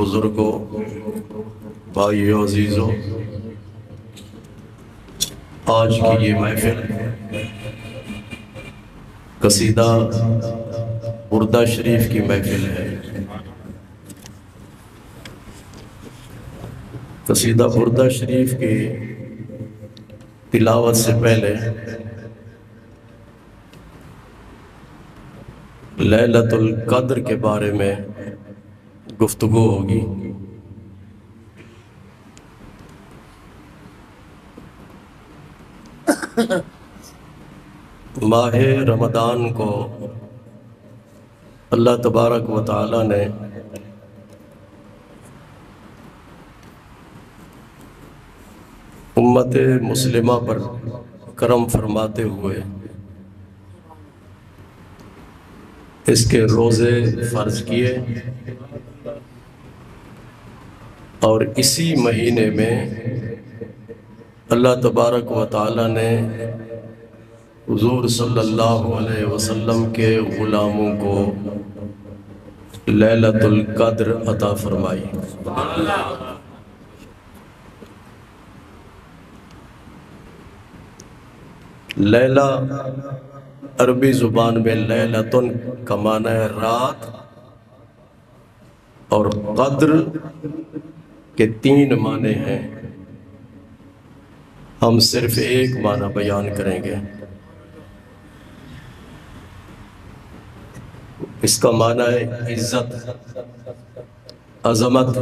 بزرگوں، بھائیو عزیزوں، آج کی یہ محفل قصیدہ بردہ شریف کی محفل ہے۔ قصیدہ بردہ شریف کی تلاوت سے پہلے لیلۃ القدر کے بارے میں گفتگو ہوگی۔ ماہ رمضان کو اللہ تبارک و تعالی نے امت مسلمہ پر کرم فرماتے ہوئے اس کے روزے فرض کیے، اور اسی مہینے میں اللہ تبارک و تعالی نے حضور صلی اللہ علیہ وسلم کے غلاموں کو لیلۃ القدر عطا فرمائی۔ لیلہ عربی زبان میں لیلۃن کا معنی ہے رات، اور قدر کے 3 معنی ہیں، ہم صرف ایک معنی بیان کریں گے۔ اس کا معنی ہے عزت، عظمت،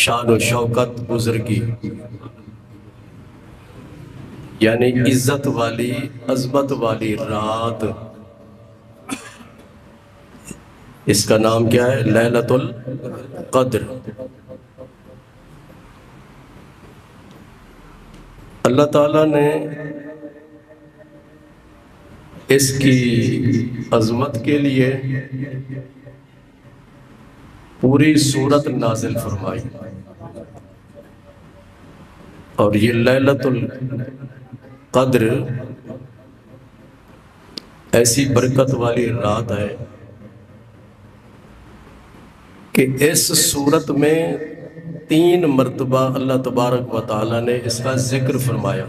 شان و شوکت، بزرگی، یعنی عزت والی، عظمت والی رات۔ اس کا نام کیا ہے؟ لیلۃ القدر۔ اللہ تعالیٰ نے اس کی عظمت کے لیے پوری سورت نازل فرمائی، اور یہ لیلۃ القدر ایسی برکت والی رات ہے کہ اس سورت میں 3 مرتبہ اللہ تبارک و تعالی نے اس کا ذکر فرمایا،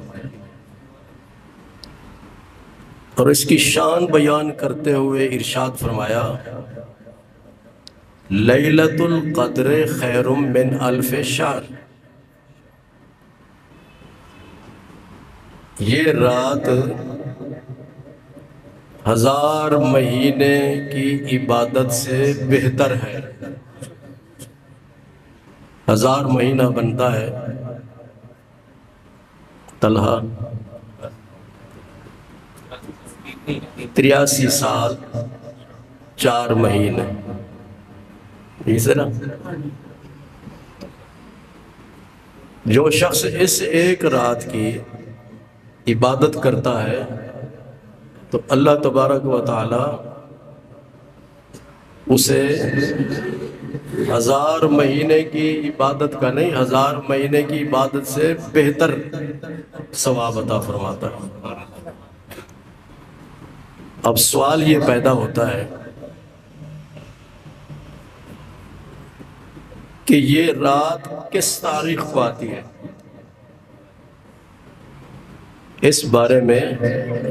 اور اس کی شان بیان کرتے ہوئے ارشاد فرمایا لیلۃ القدر خیر من الف شہر۔ یہ رات 1000 مہینے کی عبادت سے بہتر ہے۔ 1000 مہینہ بنتا ہے طلحہ 83 سال 4 مہینے، یہ نا جو شخص اس ایک رات کی عبادت کرتا ہے تو اللہ تبارک و تعالی اسے 1000 مہینے کی عبادت کا نہیں، 1000 مہینے کی عبادت سے بہتر ثواب عطا فرماتا ہے۔ اب سوال یہ پیدا ہوتا ہے کہ یہ رات کس تاریخ کو آتی ہے؟ اس بارے میں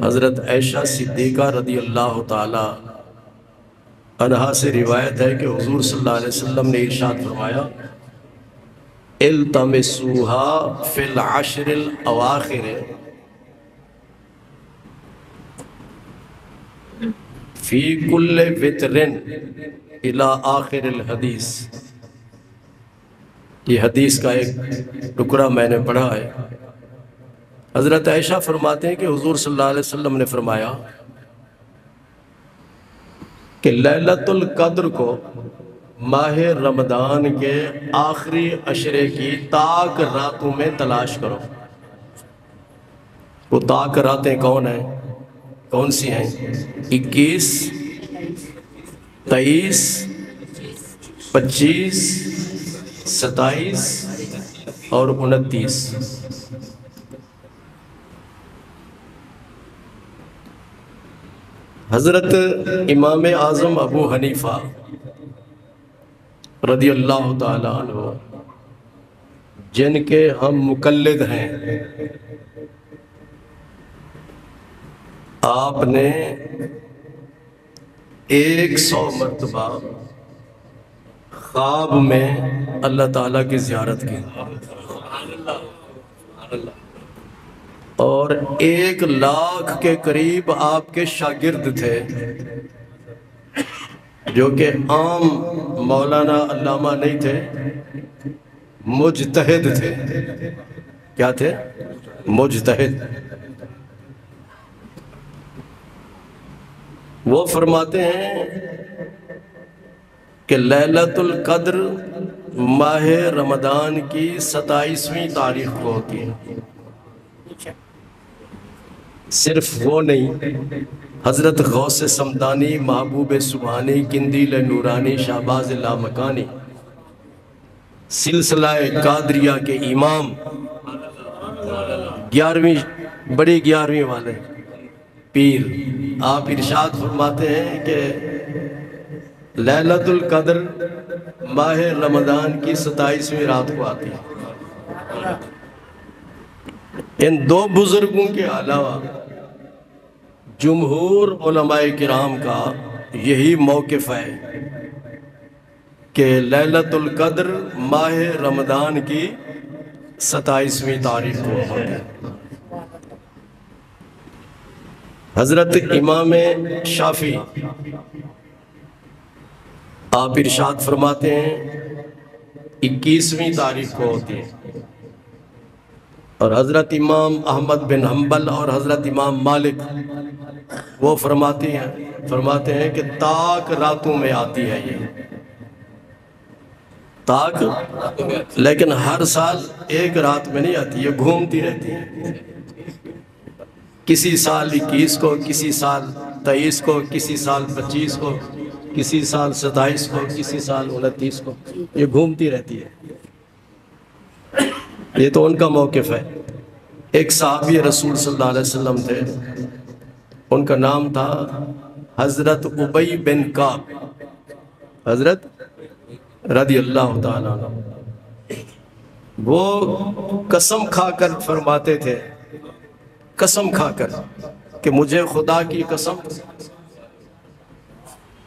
حضرت عائشہ صدیقہ رضی اللہ تعالی عنہا سے روایت ہے کہ حضور صلی اللہ علیہ وسلم نے ارشاد فرمایا التمسوها فی العشر الاواخر فی کل وتر الی آخر الحدیث۔ یہ حدیث کا ایک ٹکڑا میں نے پڑھا ہے۔ حضرت عائشہ فرماتے ہیں کہ حضور صلی اللہ علیہ وسلم نے فرمایا کہ لیلۃ القدر کو ماہ رمضان کے آخری عشرے کی تاک راتوں میں تلاش کرو۔ وہ تاک راتیں کون ہیں؟ کون سی ہیں؟ 21، 23، 25، 27 اور 29۔ حضرت امام اعظم ابو حنیفہ رضی اللہ تعالیٰ عنہ، جن کے ہم مقلد ہیں، آپ نے 100 مرتبہ خواب میں اللہ تعالیٰ کی زیارت کی، اور 1,00,000 کے قریب آپ کے شاگرد تھے، جو کہ عام مولانا علامہ نہیں تھے، مجتہد تھے۔ کیا تھے؟ مجتہد۔ وہ فرماتے ہیں کہ لیلۃ القدر ماہ رمضان کی 27ویں تاریخ کو ہوتی ہے۔ صرف وہ نہیں، حضرت غوث سمدانی، محبوب سبحانی، قندیل نورانی، شہباز لامکانی، سلسلہ قادریہ کے امام، 11ویں والے پیر، آپ ارشاد فرماتے ہیں کہ لیلۃ القدر ماہ رمضان کی 27ویں رات کو آتی ہے۔ ان دو بزرگوں کے علاوہ جمہور علماء کرام کا یہی موقف ہے کہ لیلۃ القدر ماہ رمضان کی 27ویں تاریخ کو ہوتی ہے۔ حضرت امام شافعی آپ ارشاد فرماتے ہیں 21ویں تاریخ کو ہوتی ہے، اور حضرت امام احمد بن حنبل اور حضرت امام مالک وہ فرماتے ہیں کہ تاک راتوں میں آتی ہے یہ تاک، لیکن ہر سال ایک رات میں نہیں آتی، یہ گھومتی رہتی ہے۔ کسی سال 21 کو، کسی سال 23 کو، کسی سال 25 کو، کسی سال 27 کو، کسی سال 29 کو، یہ گھومتی رہتی ہے۔ یہ تو ان کا موقف ہے۔ ایک صحابی رسول صلی اللہ علیہ وسلم تھے، ان کا نام تھا حضرت ابی بن کعب، حضرت رضی اللہ تعالیٰ عنہ۔ وہ قسم کھا کر فرماتے تھے، قسم کھا کر، کہ مجھے خدا کی قسم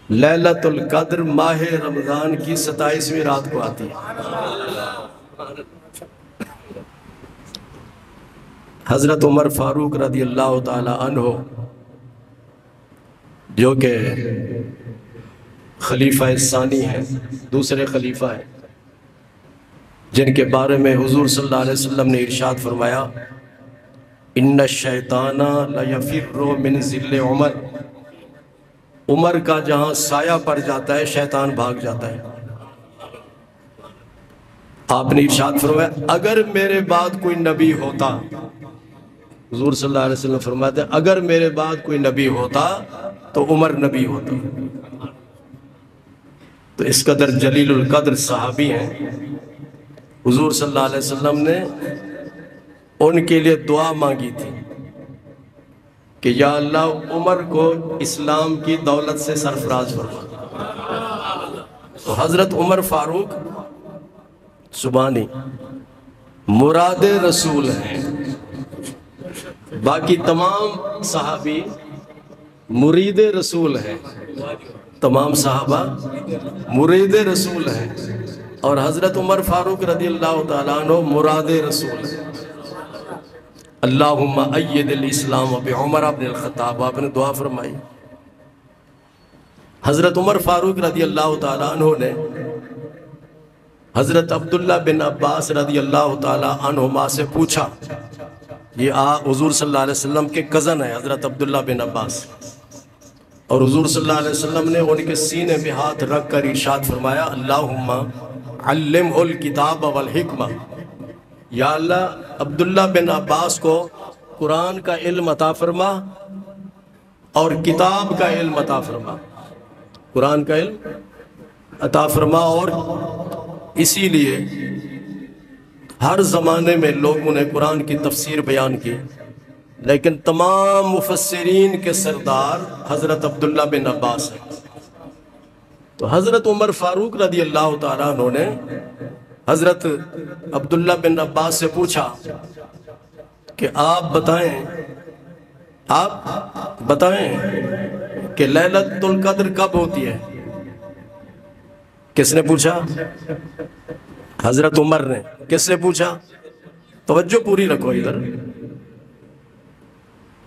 لیلۃ القدر ماہ رمضان کی 27ویں رات کو آتی ہے۔ حضرت عمر فاروق رضی اللہ تعالی عنہ، جو کہ خلیفہ ثانی ہیں، دوسرے خلیفہ ہیں، جن کے بارے میں حضور صلی اللہ علیہ وسلم نے ارشاد فرمایا ان الشیطان لیفر من ظل عمر، عمر کا جہاں سایہ پڑ جاتا ہے شیطان بھاگ جاتا ہے۔ آپ نے ارشاد فرمایا اگر میرے بعد کوئی نبی ہوتا، حضور صلی اللہ علیہ وسلم فرماتے ہیں اگر میرے بعد کوئی نبی ہوتا تو عمر نبی ہوتا۔ تو اس قدر جلیل القدر صحابی ہیں، حضور صلی اللہ علیہ وسلم نے ان کے لیے دعا مانگی تھی کہ یا اللہ عمر کو اسلام کی دولت سے سرفراز فرما۔ تو حضرت عمر فاروق سبحانی مراد رسول ہیں، باقی تمام صحابی مرید رسول ہیں، تمام صحابہ مرید رسول ہیں، اور حضرت عمر فاروق رضی اللہ تعالیٰ عنہ مراد رسول ہیں۔ اللہم اید الاسلام بعمر بن الخطاب، آپ نے دعا فرمائی۔ حضرت عمر فاروق رضی اللہ تعالیٰ عنہ نے حضرت عبداللہ بن عباس رضی اللہ تعالیٰ عنہما سے پوچھا، یہ حضور صلی اللہ علیہ وسلم کے کزن ہے حضرت عبداللہ بن عباس، اور حضور صلی اللہ علیہ وسلم نے ان کے سینے میں ہاتھ رکھ کر ارشاد فرمایا اللہم علمہ الکتاب والحکمہ، یا اللہ عبداللہ بن عباس کو قرآن کا علم عطا فرما اور کتاب کا علم عطا فرما، قرآن کا علم عطا فرما۔ اور اسی لیے ہر زمانے میں لوگوں نے قرآن کی تفسیر بیان کی، لیکن تمام مفسرین کے سردار حضرت عبداللہ بن عباس ہیں۔ تو حضرت عمر فاروق رضی اللہ تعالیٰ عنہ نے حضرت عبداللہ بن عباس سے پوچھا کہ آپ بتائیں کہ لیلۃ القدر کب ہوتی ہے؟ کس نے پوچھا؟ حضرت عمر نے۔ کس نے پوچھا؟ توجہ پوری رکھو ادھر۔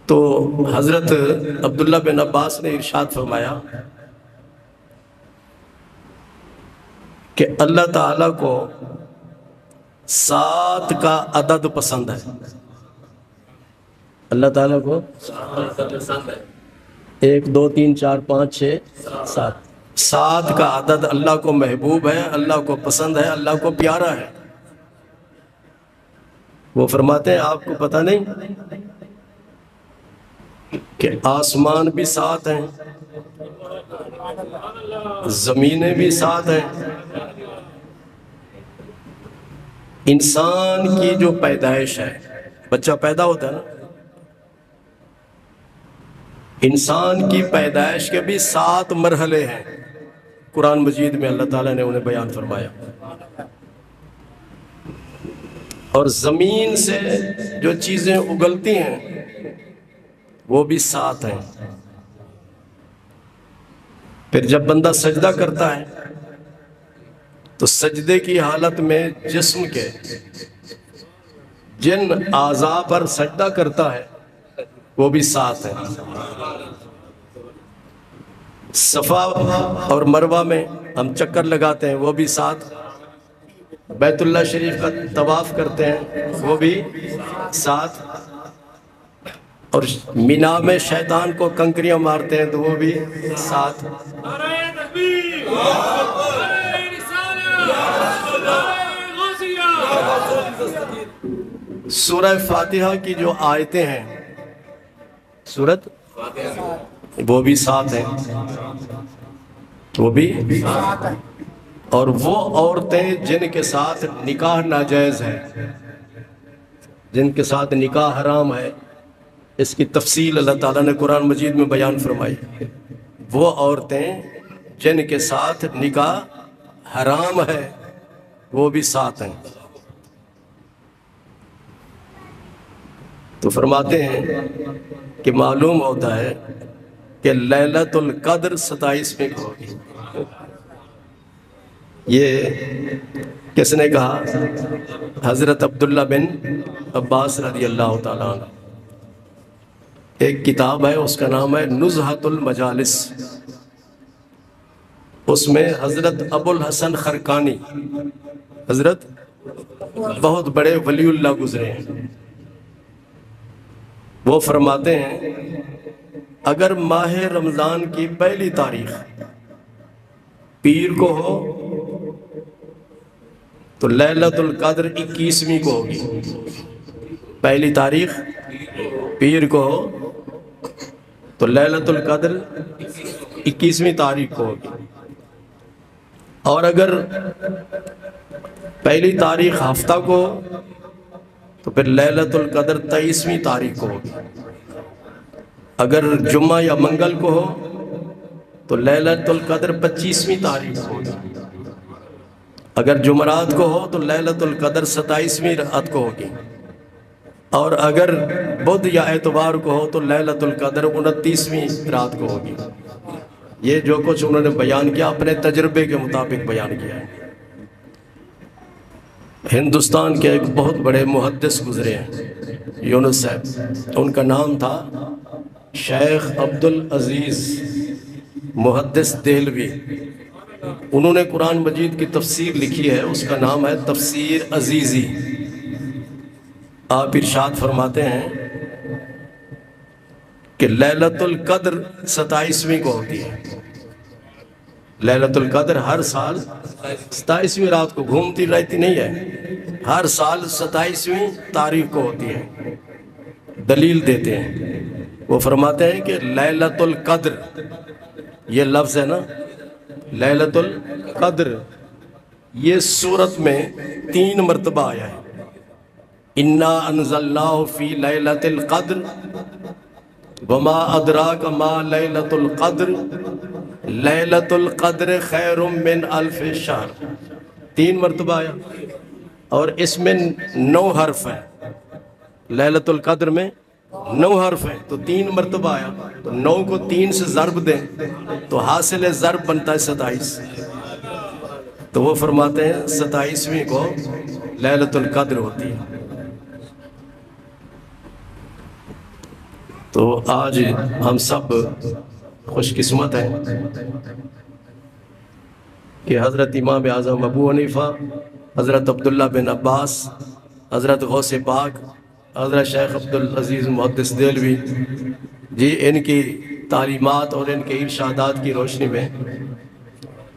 تو حضرت عبداللہ بن عباس نے ارشاد فرمایا کہ اللہ تعالیٰ کو 7 کا عدد پسند ہے۔ اللہ تعالیٰ کو 1 2 3 4 5 6 7 کا عدد اللہ کو محبوب ہے، اللہ کو پسند ہے، اللہ کو پیارا ہے۔ وہ فرماتے ہیں آپ کو پتہ نہیں کہ آسمان بھی 7 ہیں، زمینیں بھی 7 ہیں، انسان کی جو پیدائش ہے، بچہ پیدا ہوتا ہے نا، انسان کی پیدائش کے بھی 7 مرحلے ہیں۔ قرآن مجید میں اللہ تعالیٰ نے انہیں بیان فرمایا۔ اور زمین سے جو چیزیں اگلتی ہیں وہ بھی 7 ہیں۔ پھر جب بندہ سجدہ کرتا ہے تو سجدے کی حالت میں جسم کے جن اعضاء پر سجدہ کرتا ہے وہ بھی 7 ہیں۔ صفا اور مروہ میں ہم چکر لگاتے ہیں وہ بھی 7، بیت اللہ شریف کا طواف کرتے ہیں وہ بھی 7، اور مینا میں شیطان کو کنکریاں مارتے ہیں تو وہ بھی 7۔ سورہ فاتحہ کی جو آیتیں ہیں، سورت وہ بھی 7 ہیں، وہ بھی 7 ہیں۔ اور وہ عورتیں جن کے ساتھ نکاح ناجائز ہے، جن کے ساتھ نکاح حرام ہے، اس کی تفصیل اللہ تعالیٰ نے قرآن مجید میں بیان فرمائی۔ وہ عورتیں جن کے ساتھ نکاح حرام ہے وہ بھی 7 ہیں۔ تو فرماتے ہیں کہ معلوم ہوتا ہے کہ لیلۃ القدر 27ویں کو ہوگی۔ یہ کس نے کہا؟ حضرت عبداللہ بن عباس رضی اللہ تعالیٰ عنہ۔ ایک کتاب ہے اس کا نام ہے نزہۃ المجالس، اس میں حضرت ابو الحسن خرقانی، حضرت بہت بڑے ولی اللہ گزرے ہیں، وہ فرماتے ہیں اگر ماہ رمضان کی پہلی تاریخ پیر کو ہو تو لیلۃ القدر 21ویں کو ہوگی۔ پہلی تاریخ پیر کو ہو تو لیلۃ القدر 21ویں تاریخ کو ہوگی، اور اگر پہلی تاریخ ہفتہ کو تو پھر لیلۃ القدر 23ویں تاریخ کو ہوگی۔ اگر جمعہ یا منگل کو ہو تو لیلۃ القدر 25ویں تاریخ کو ہوگی۔ اگر جمعرات کو ہو تو لیلۃ القدر 27ویں رات کو ہوگی، اور اگر بدھ یا اتوار کو ہو تو لیلۃ القدر 29ویں رات کو ہوگی۔ یہ جو کچھ انہوں نے بیان کیا اپنے تجربے کے مطابق بیان کیا ہے۔ ہندوستان کے ایک بہت بڑے محدث گزرے ہیں یونس صاحب، ان کا نام تھا شیخ عبدالعزیز محدث دہلوی۔ انہوں نے قرآن مجید کی تفسیر لکھی ہے، اس کا نام ہے تفسیر عزیزی۔ آپ ارشاد فرماتے ہیں کہ لیلۃ القدر 27ویں کو ہوتی ہے۔ لیلۃ القدر ہر سال 27ویں رات کو گھومتی رہتی نہیں ہے، ہر سال 27ویں تاریخ کو ہوتی ہے۔ دلیل دیتے ہیں، وہ فرماتے ہیں کہ لیلۃ القدر، یہ لفظ ہے نا لیلۃ القدر، یہ سورت میں 3 مرتبہ آیا ہے۔ انا انزلناہ فی لیلۃ القدر وما ادراک ما لیلۃ القدر لیلۃ القدر خیر من الف شہر، 3 مرتبہ آیا، اور اس میں 9 حرف ہیں، لیلۃ القدر میں 9 حرف ہیں، تو 3 مرتبہ آیا، تو 9 کو 3 سے ضرب دیں تو حاصل ضرب بنتا ہے 27، تو وہ فرماتے ہیں 27ویں کو لیلۃ القدر ہوتی ہے۔ تو آج ہم سب خوش قسمت ہیں کہ حضرت امام اعظم ابو حنیفہ، حضرت عبداللہ بن عباس، حضرت غوث پاک، حضرت شیخ عبدالعزیز محدث دہلوی جی، ان کی تعلیمات اور ان کے ارشادات کی روشنی میں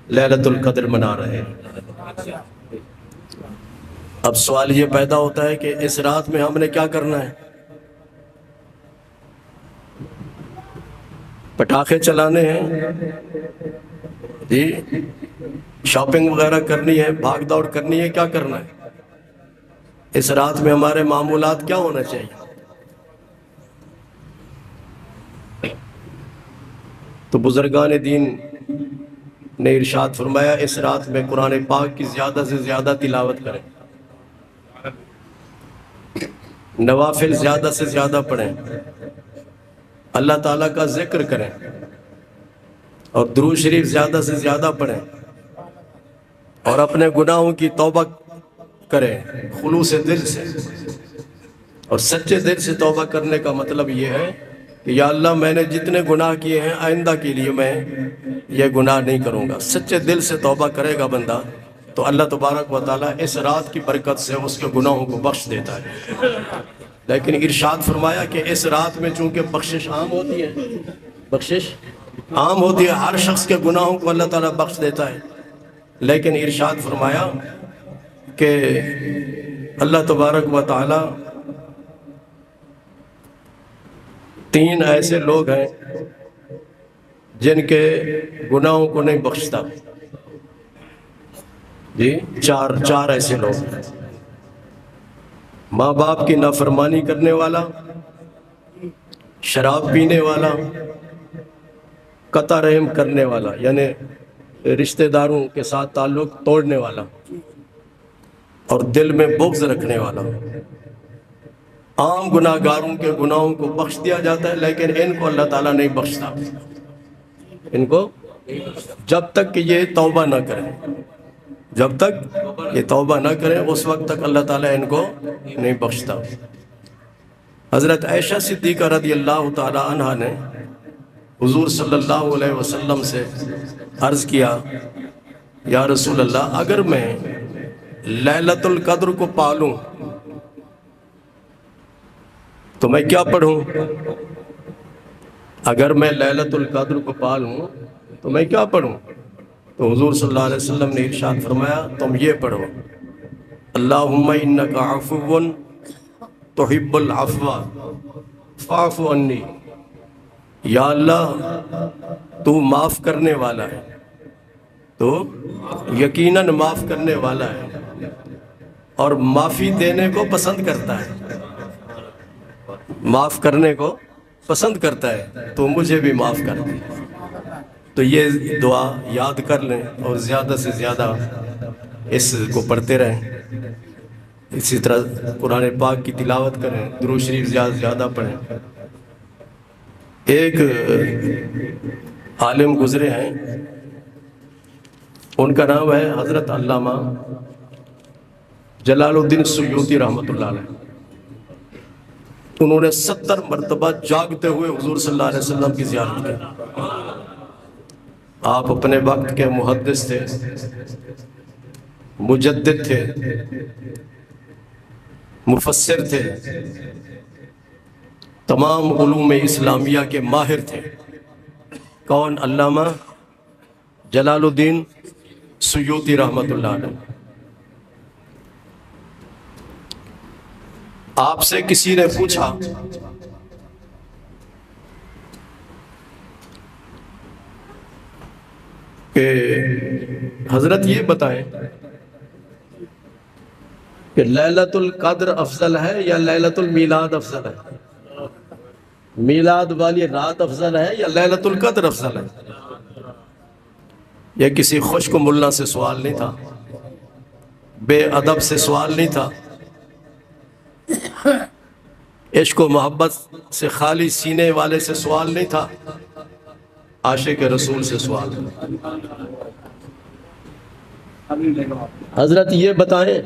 لیلۃ القدر منا رہے ہیں۔ اب سوال یہ پیدا ہوتا ہے کہ اس رات میں ہم نے کیا کرنا ہے؟ پٹاخے چلانے ہیں جی، شاپنگ وغیرہ کرنی ہے، بھاگ دوڑ کرنی ہے، کیا کرنا ہے؟ اس رات میں ہمارے معمولات کیا ہونا چاہیے؟ تو بزرگان دین نے ارشاد فرمایا اس رات میں قرآن پاک کی زیادہ سے زیادہ تلاوت کریں، نوافل زیادہ سے زیادہ پڑھیں، اللہ تعالیٰ کا ذکر کریں، اور درود شریف زیادہ سے زیادہ پڑھیں، اور اپنے گناہوں کی توبہ کریں خلوص دل سے، اور سچے دل سے توبہ کرنے کا مطلب یہ ہے کہ یا اللہ میں نے جتنے گناہ کیے ہیں آئندہ کے لیے میں یہ گناہ نہیں کروں گا۔ سچے دل سے توبہ کرے گا بندہ تو اللہ تبارک و تعالیٰ اس رات کی برکت سے اس کے گناہوں کو بخش دیتا ہے۔ لیکن ارشاد فرمایا کہ اس رات میں چونکہ بخشش عام ہوتی ہے، بخشش عام ہوتی ہے، ہر شخص کے گناہوں کو اللہ تعالیٰ بخش دیتا ہے، لیکن ارشاد فرمایا کہ اللہ تبارک و تعالیٰ 3 ایسے لوگ ہیں جن کے گناہوں کو نہیں بخشتا جی، 4 ایسے لوگ ہیں، ماں باپ کی نافرمانی کرنے والا، شراب پینے والا، قطع رحم کرنے والا یعنی رشتہ داروں کے ساتھ تعلق توڑنے والا، اور دل میں بغض رکھنے والا۔ عام گناہ گاروں کے گناہوں کو بخش دیا جاتا ہے، لیکن ان کو اللہ تعالیٰ نہیں بخشتا، ان کو جب تک کہ یہ توبہ نہ کریں، جب تک یہ توبہ نہ کریں اس وقت تک اللہ تعالیٰ ان کو نہیں بخشتا۔ حضرت عائشہ صدیقہ رضی اللہ تعالی عنہ نے حضور صلی اللہ علیہ وسلم سے عرض کیا یا رسول اللہ اگر میں لیلۃ القدر کو پالوں تو میں کیا پڑھوں؟ اگر میں لیلۃ القدر کو پالوں تو میں کیا پڑھوں؟ تو حضور صلی اللہ علیہ وسلم نے ارشاد فرمایا تم یہ پڑھو اللہم انک عفو تحب العفو فاعف عنی، یا اللہ تو معاف کرنے والا ہے، تو یقیناً معاف کرنے والا ہے اور معافی دینے کو پسند کرتا ہے، معاف کرنے کو پسند کرتا ہے، تو مجھے بھی معاف کر دے۔ تو یہ دعا یاد کر لیں اور زیادہ سے زیادہ اس کو پڑھتے رہیں، اسی طرح قرآن پاک کی تلاوت کریں، درود شریف زیادہ سے زیادہ پڑھیں۔ ایک عالم گزرے ہیں، ان کا نام ہے حضرت علامہ جلال الدین سیوطی رحمۃ اللہ علیہ۔ انہوں نے 70 مرتبہ جاگتے ہوئے حضور صلی اللہ علیہ وسلم کی زیارت کی۔ آپ اپنے وقت کے محدث تھے، مجدد تھے، مفسر تھے، تمام علوم اسلامیہ کے ماہر تھے۔ کون؟ علامہ جلال الدین سیوطی رحمۃ اللہ علیہ۔ آپ سے کسی نے پوچھا کہ حضرت یہ بتائیں کہ لیلۃ القدر افضل ہے یا لیلۃ المیلاد افضل ہے؟ میلاد والی رات افضل ہے یا لیلۃ القدر افضل ہے؟ یہ کسی خشک ملا سے سوال نہیں تھا، بے ادب سے سوال نہیں تھا، عشق و محبت سے خالی سینے والے سے سوال نہیں تھا، عاشق رسول سے سوال تھا۔ حضرت یہ بتائیں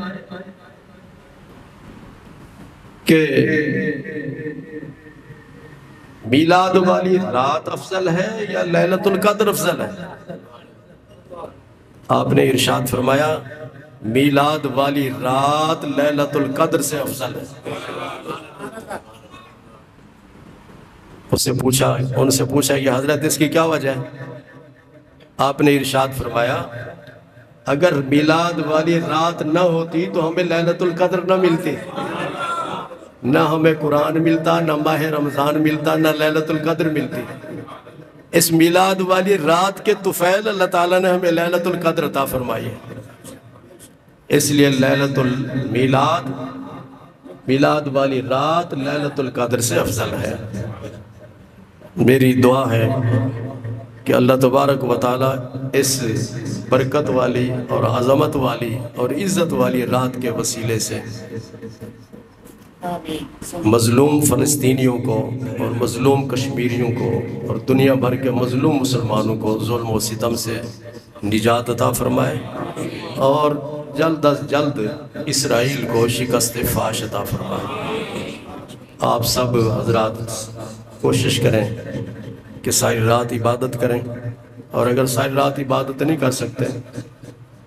کہ میلاد والی رات افضل ہے یا لیلۃ القدر افضل ہے؟ آپ نے ارشاد فرمایا میلاد والی رات لیلۃ القدر سے افضل ہے۔ ان سے پوچھا کہ حضرت اس کی کیا وجہ ہے؟ آپ نے ارشاد فرمایا اگر میلاد والی رات نہ ہوتی تو ہمیں لیلۃ القدر نہ ملتی، نہ ہمیں قرآن ملتا، نہ ماہ رمضان ملتا، نہ لیلۃ القدر ملتی۔ اس میلاد والی رات کے طفیل اللہ تعالیٰ نے ہمیں لیلۃ القدر عطا فرمائی ہے، اس لیے میلاد والی رات لیلۃ القدر سے افضل ہے۔ میری دعا ہے کہ اللہ تبارک و تعالیٰ اس برکت والی اور عظمت والی اور عزت والی رات کے وسیلے سے مظلوم فلسطینیوں کو اور مظلوم کشمیریوں کو اور دنیا بھر کے مظلوم مسلمانوں کو ظلم و ستم سے نجات عطا فرمائے، اور جلد از جلد اسرائیل کو شکست فاش عطا فرمائے۔ آپ سب حضرات کوشش کریں کہ ساری رات عبادت کریں، اور اگر ساری رات عبادت نہیں کر سکتے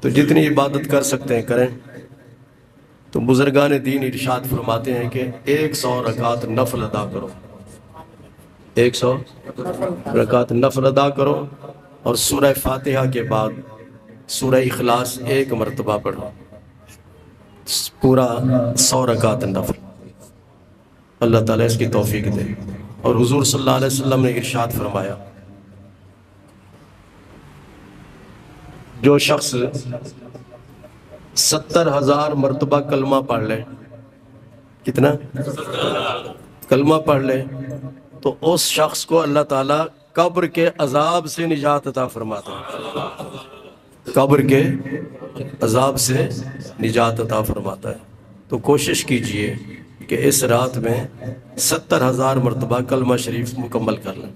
تو جتنی عبادت کر سکتے ہیں کریں۔ تو بزرگان دین ارشاد فرماتے ہیں کہ 100 رکعت نفل ادا کرو، 100 رکعت نفل ادا کرو، اور سورہ فاتحہ کے بعد سورہ اخلاص 1 مرتبہ پڑھو، پورا 100 رکعت نفل۔ اللہ تعالیٰ اس کی توفیق دے۔ اور حضور صلی اللہ علیہ وسلم نے ارشاد فرمایا جو شخص 70,000 مرتبہ کلمہ پڑھ لے، کتنا کلمہ پڑھ لے، تو اس شخص کو اللہ تعالیٰ قبر کے عذاب سے نجات عطا فرماتا ہے، قبر کے عذاب سے نجات عطا فرماتا ہے۔ تو کوشش کیجئے کہ اس رات میں 70,000 مرتبہ کلمہ شریف مکمل کر لیں۔